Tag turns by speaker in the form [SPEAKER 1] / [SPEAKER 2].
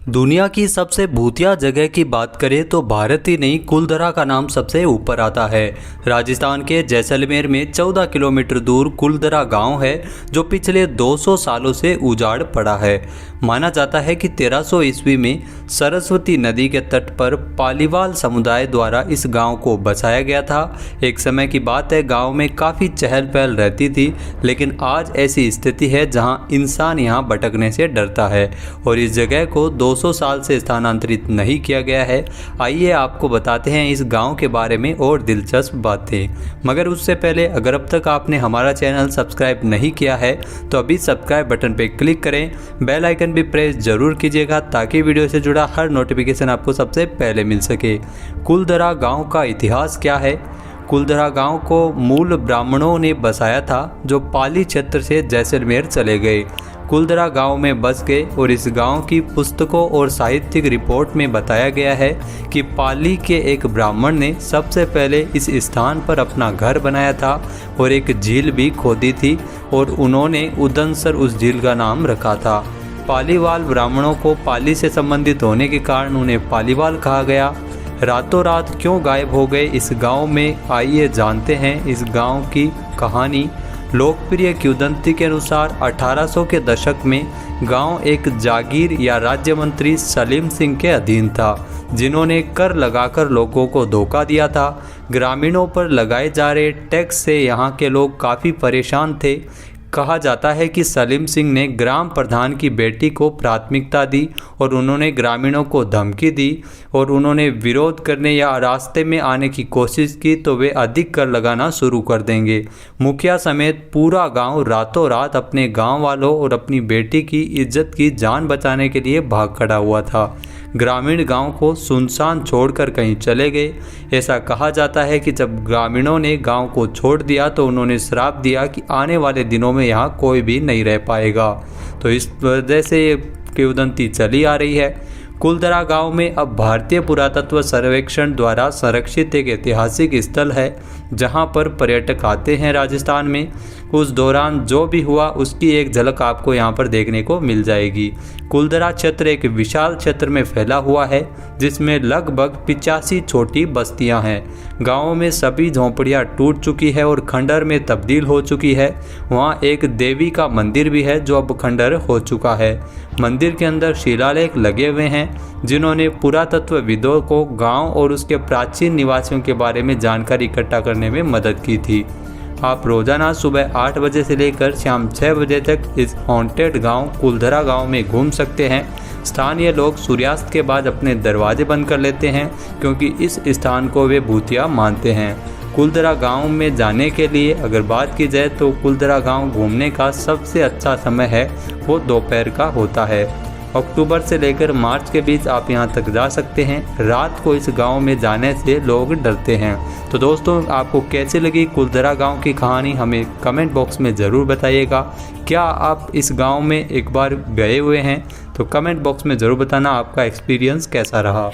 [SPEAKER 1] दुनिया की सबसे भूतिया जगह की बात करें तो भारत ही नहीं कुलधरा का नाम सबसे ऊपर आता है। राजस्थान के जैसलमेर में 14 किलोमीटर दूर कुलधरा गांव है जो पिछले 200 सालों से उजाड़ पड़ा है। माना जाता है कि 1300 ईस्वी में सरस्वती नदी के तट पर पालीवाल समुदाय द्वारा इस गांव को बसाया गया था। एक समय की बात है, गांव में काफ़ी चहल पहल रहती थी, लेकिन आज ऐसी स्थिति है जहां इंसान यहां भटकने से डरता है और इस जगह को 200 साल से स्थानांतरित नहीं किया गया है। आइए आपको बताते हैं इस गांव के बारे में और दिलचस्प बातें। मगर उससे पहले अगर अब तक आपने हमारा चैनल सब्सक्राइब नहीं किया है तो अभी सब्सक्राइब बटन पर क्लिक करें, बेल आइकन भी प्रेस जरूर कीजिएगा ताकि वीडियो से जुड़ा हर नोटिफिकेशन आपको सबसे पहले मिल सके। कुलधरा गांव का इतिहास क्या है? कुलधरा गांव को मूल ब्राह्मणों ने बसाया था जो पाली क्षेत्र से जैसलमेर चले गए। कुलधरा गांव में बस गए और इस गांव की पुस्तकों और साहित्यिक रिपोर्ट में बताया गया है कि पाली के एक ब्राह्मण ने सबसे पहले इस स्थान पर अपना घर बनाया था और एक झील भी खोदी थी और उन्होंने उदनसर उस झील का नाम रखा था। पालीवाल ब्राह्मणों को पाली से संबंधित होने के कारण उन्हें पालीवाल कहा गया। रातों रात क्यों गायब हो गए इस गांव में, आइए जानते हैं इस गांव की कहानी। लोकप्रिय किंवदंती के अनुसार 1800 के दशक में गांव एक जागीर या राज्य मंत्री सलीम सिंह के अधीन था, जिन्होंने कर लगाकर लोगों को धोखा दिया था। ग्रामीणों पर लगाए जा रहे टैक्स से यहाँ के लोग काफ़ी परेशान थे। कहा जाता है कि सलीम सिंह ने ग्राम प्रधान की बेटी को प्राथमिकता दी और उन्होंने ग्रामीणों को धमकी दी और उन्होंने विरोध करने या रास्ते में आने की कोशिश की तो वे अधिक कर लगाना शुरू कर देंगे। मुखिया समेत पूरा गांव रातों रात अपने गांव वालों और अपनी बेटी की इज्जत की जान बचाने के लिए भाग खड़ा हुआ था। ग्रामीण गांव को सुनसान छोड़कर कहीं चले गए। ऐसा कहा जाता है कि जब ग्रामीणों ने गांव को छोड़ दिया तो उन्होंने श्राप दिया कि आने वाले दिनों में यहाँ कोई भी नहीं रह पाएगा। तो इस वजह से ये किंवदंती चली आ रही है। कुलधरा गांव में अब भारतीय पुरातत्व सर्वेक्षण द्वारा संरक्षित एक ऐतिहासिक स्थल है जहां पर पर्यटक आते हैं राजस्थान में। उस दौरान जो भी हुआ उसकी एक झलक आपको यहां पर देखने को मिल जाएगी। कुलधरा क्षेत्र एक विशाल क्षेत्र में फैला हुआ है जिसमें लगभग 85 छोटी बस्तियां हैं। गाँव में सभी झोंपड़ियां टूट चुकी है और खंडर में तब्दील हो चुकी है। वहाँ एक देवी का मंदिर भी है जो अब खंडर हो चुका है। मंदिर के अंदर शिलालेख लगे हुए हैं जिन्होंने पुरातत्वविदों को गांव और उसके प्राचीन निवासियों के बारे में जानकारी इकट्ठा करने में मदद की थी। आप रोजाना सुबह 8 बजे से लेकर शाम 6 बजे तक इस हॉन्टेड गांव कुलधरा गांव में घूम सकते हैं। स्थानीय लोग सूर्यास्त के बाद अपने दरवाजे बंद कर लेते हैं क्योंकि इस स्थान को वे भूतिया मानते हैं। कुलधरा गांव में जाने के लिए अगर बात की जाए तो कुलधरा गांव घूमने का सबसे अच्छा समय है वो दोपहर का होता है। अक्टूबर से लेकर मार्च के बीच आप यहां तक जा सकते हैं। रात को इस गांव में जाने से लोग डरते हैं। तो दोस्तों, आपको कैसी लगी कुलधरा गांव की कहानी हमें कमेंट बॉक्स में ज़रूर बताइएगा। क्या आप इस गांव में एक बार गए हुए हैं? तो कमेंट बॉक्स में ज़रूर बताना आपका एक्सपीरियंस कैसा रहा।